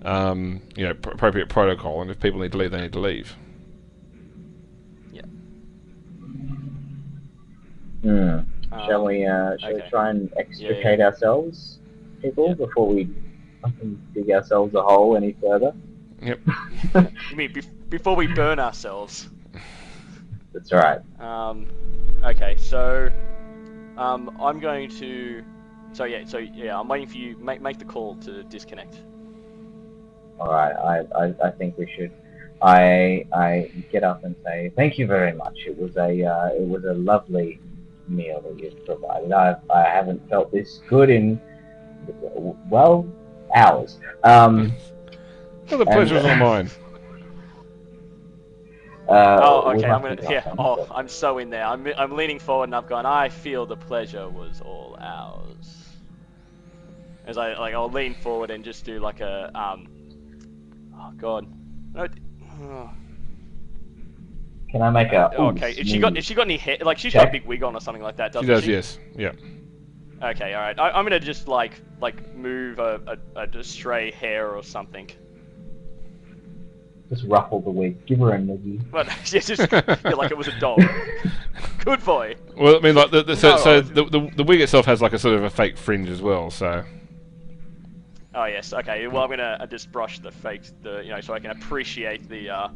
appropriate protocol, and if people need to leave, they need to leave. Hmm. Shall we okay. try and extricate ourselves, people, before we fucking dig ourselves a hole any further? Yep. You mean before we burn ourselves? That's right. Okay, so I'm going to. So yeah, I'm waiting for you. Make the call to disconnect. All right. I think we should. I get up and say thank you very much. It was a lovely meal that you've provided. I haven't felt this good in hours. Well, the And, pleasure is all mine. Oh, we okay. must I'm gonna. be Yeah. talking, Oh, but- I'm so in there. I'm leaning forward and I've gone. I feel the pleasure was all ours. As I'll lean forward and just do like a Oh God. No. Can I make a? Okay. If she got any hair, like she's got a Check. big wig on or something like that, She doesn't does, she? yes. Yeah. Okay. All right. I'm gonna just like move a stray hair or something. Just ruffle the wig. Give her a noogie. But yeah, just feel like it was a dog. Good boy. Well, I mean, like so No, the wig itself has like a sort of a fake fringe as well. So Oh yes. Okay. Well, I'm gonna just brush the fake, so I can appreciate the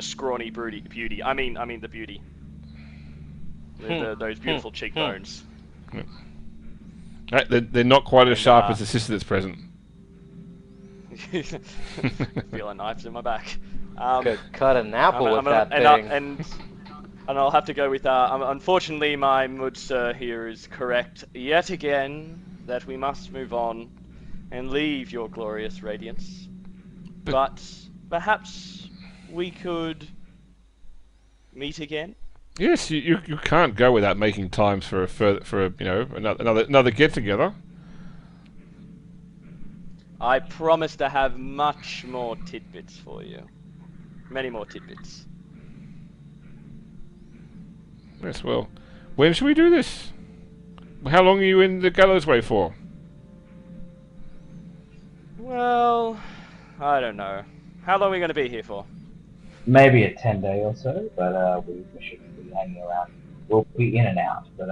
scrawny beauty. I mean the beauty. Those beautiful cheekbones. right, they're not quite as sharp uh, as the sister that's present. Feeling knives in my back. Could cut an apple with that and, thing. and I'll have to go with. Unfortunately, my Mudsa here is correct yet again that we must move on and leave your glorious radiance. But perhaps we could meet again. Yes, you can't go without making times for another get together. I promise to have much more tidbits for you. Many more tidbits. Yes, well, when should we do this? How long are you in the Gallows Way for? Well, I don't know. How long are we going to be here for? Maybe a 10-day or so, but we shouldn't be hanging around. We'll be in and out, but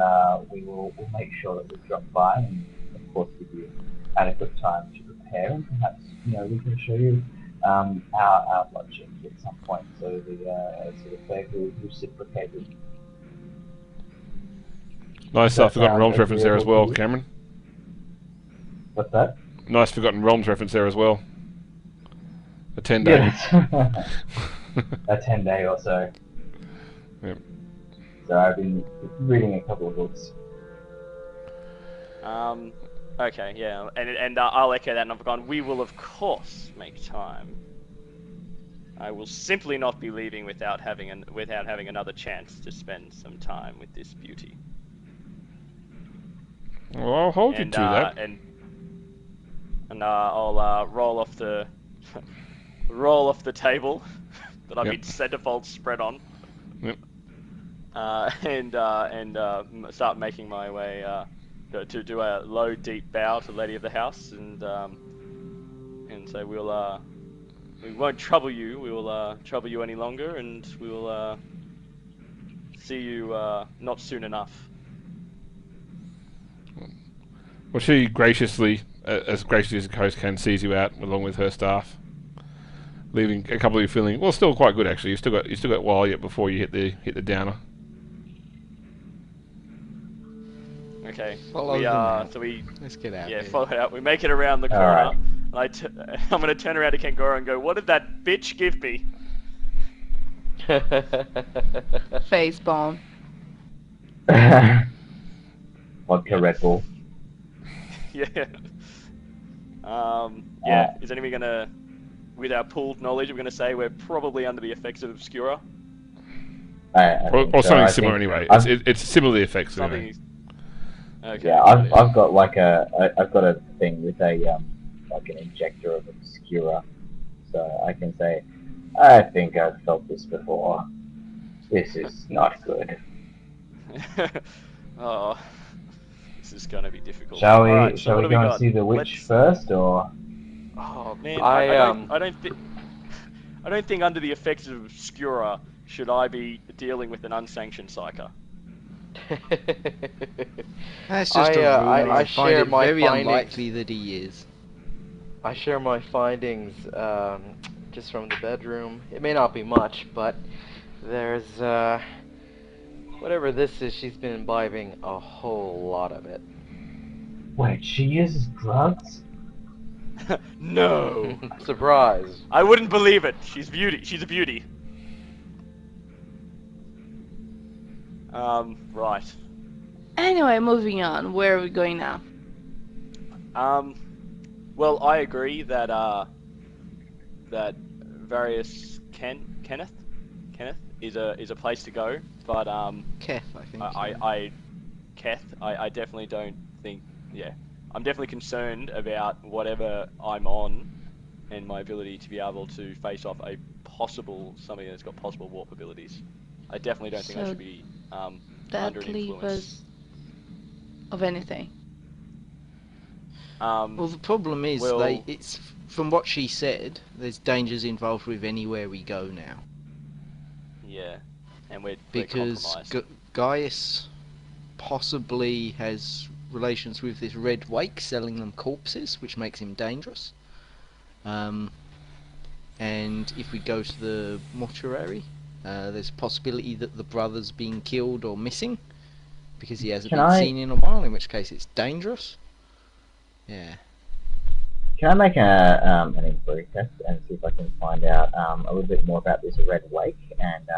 we'll make sure that we drop by and, of course, give you adequate time to prepare, and perhaps we can show you our lodging at some point, so the sort of favor is reciprocated. Nice That Forgotten sounds Realms reference there as agreeable well, to you? Cameron. What's that? Nice Forgotten Realms reference there as well. A 10-day. Yes. A 10-day or so. Yep. So I've been reading a couple of books. Okay, yeah, and I'll echo that, and I've gone. We will of course make time. I will simply not be leaving without having another chance to spend some time with this beauty. Well, I'll hold you to that. And I'll roll off the table that I've been centerfold spread on. Yep. And start making my way to do a low, deep bow to the lady of the house, and say we won't trouble you. We will trouble you any longer, and we will see you not soon enough. Well, she graciously, as graciously as a host can, sees you out along with her staff, leaving a couple of you feeling still quite good actually. You still got a while yet before you hit the downer. Okay. Let's get out. Yeah, follow it out. We make it around the corner. Right. I'm gonna turn around to Kangoro and go, "What did that bitch give me?" Face bomb. Vodka Red Bull. Yeah. Is anyone gonna, with our pooled knowledge, we're gonna say we're probably under the effects of Obscura? Or something similar anyway. It's similar effects anyway. Okay. Yeah, I've got I've got a thing with a like an injector of Obscura, so I can say, I think I've felt this before. This is not good. Oh, this is gonna be difficult. Shall we? Right, shall we go and see the witch first, or? Oh man, I don't think under the effects of Obscura should I be dealing with an unsanctioned psyker. That's just a rumor. I find share it my very findings. unlikely that he is. I share my findings just from the bedroom. It may not be much, but there's whatever this is, she's been imbibing a whole lot of it. Wait, she uses drugs? No. Surprise. I wouldn't believe it. She's a beauty. Right. Anyway, moving on. Where are we going now? Well, I agree that that various Kenneth is a place to go, but Keth, I think. I definitely don't think. Yeah, I'm definitely concerned about whatever I'm on, and my ability to be able to face off something that's got possible warp abilities. I definitely don't think I So should be under That an leave influence. us of anything. Well, the problem is, it's from what she said, there's dangers involved with anywhere we go now. Yeah, and we're Because compromised. Gaius possibly has relations with this Red Wake, selling them corpses, which makes him dangerous. And if we go to the mortuary, there's a possibility that the brother's being killed or missing, because he hasn't been seen in a while, in which case it's dangerous. Yeah. Can I make an inquiry test and see if I can find out a little bit more about this Red Wake, and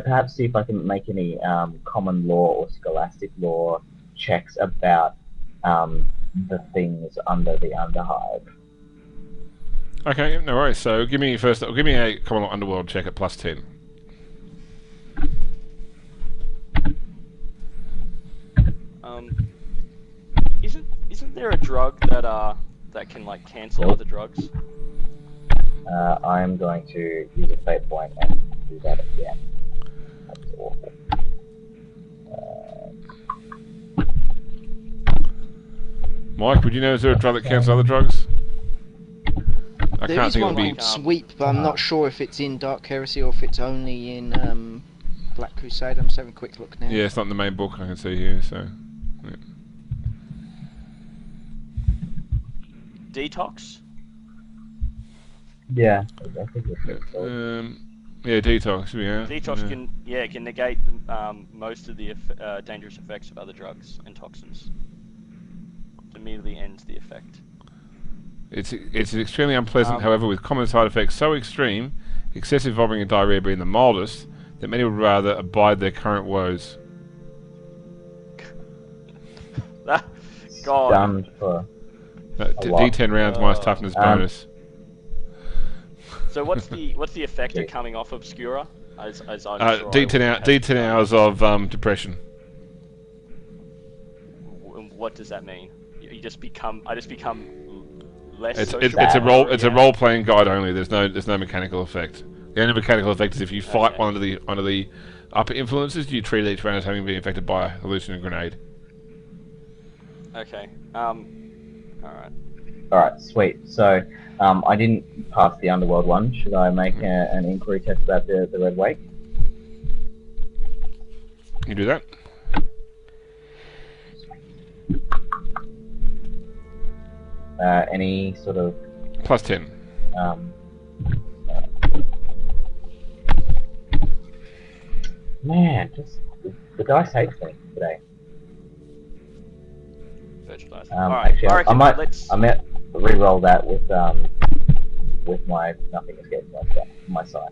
perhaps see if I can make any common law or scholastic law checks about the things under the Underhive? Okay, no worries. So give me a common law underworld check at +10. Isn't there a drug that can like cancel other drugs? I'm going to use a fate point and do that again. That's awful. Mike, would you know, is there a drug that cancels other drugs? I There can't is think it one would be. called Sweep, but I'm not sure if it's in Dark Heresy or if it's only in Black Crusade. I'm just having a quick look now. Yeah, it's not in the main book I can see here, so. Yeah. Detox? Yeah, I think it's Yeah, detox. Yeah. Detox can negate most of the dangerous effects of other drugs and toxins. It immediately ends the effect. It's extremely unpleasant, however, with common side effects so extreme, excessive vomiting and diarrhea being the mildest, that many would rather abide their current woes. God. done for D10 rounds minus toughness bonus. So what's the effect of coming off Obscura? As I'm sure D10 hours of depression. What does that mean? You just become. I just become less. It's social a role. or- It's a role playing guide only. There's no mechanical effect. The only mechanical effect is if you fight Okay. one of the upper influences, you treat each round as having been affected by a hallucinogenic grenade. Okay. All right. Alright, sweet. So, I didn't pass the Underworld one. Should I make an inquiry test about the Red Wake? You do that. Any sort of Plus 10. man, just the dice hates me today. Virtual dice. All right. Actually, I might Let's. re-roll that with my nothing escapes my side.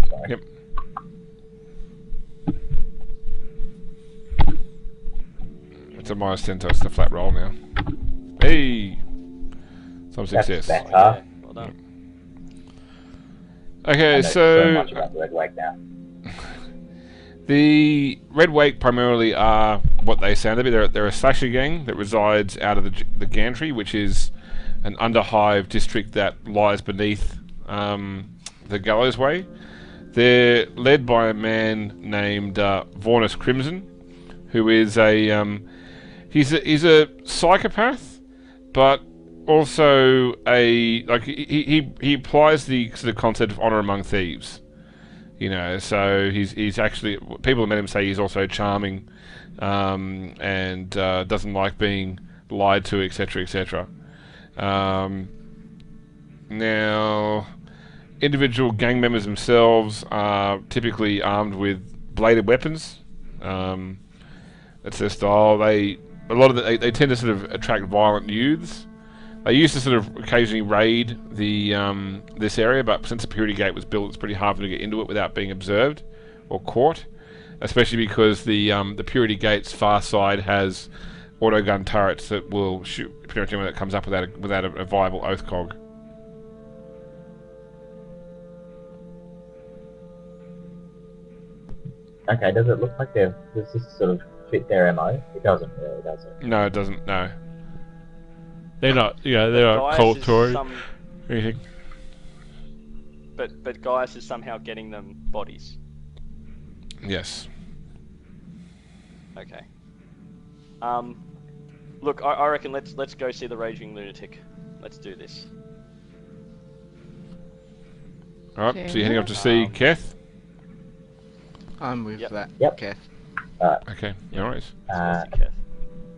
Sorry. Yep. It's a minus 10, so it's a flat roll now. Hey! Some That's success. better. Yeah, well done. I Okay, know so much so about the Red Wake now. the Red Wake primarily are what they sound to be. They're a slasher gang that resides out of the Gantry, which is an underhive district that lies beneath the Gallows Way. They're led by a man named Vornus Crimson, who is he's a psychopath, but also he applies the sort of concept of honor among thieves. You know, so he's actually, people who met him say he's also charming, and doesn't like being lied to, etc., etc. Now, individual gang members themselves are typically armed with bladed weapons. That's their style. They tend to sort of attract violent youths. They used to sort of occasionally raid the this area, but since the Purity Gate was built, it's pretty hard for them to get into it without being observed or caught. Especially because the Purity Gate's far side has autogun turrets that will shoot pretty much anyone that comes up without a viable oath cog. Okay, does it look like does this sort of fit their MO? It doesn't really, does it? No, it doesn't. No, they're not. Yeah, they're not Gaius cold is Tory some- or anything. But Gaius is somehow getting them bodies. Yes. Okay. Look, I reckon let's go see the Raging Lunatic. Let's do this. All right. So you're heading up to see Keth. I'm with Yep. that, Yep. Kath. Okay. No worries. Let's go see Keth.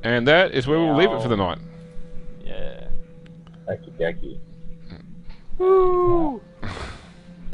And that is where we'll leave it for the Now- night. Yeah. Okie dokie. Woo!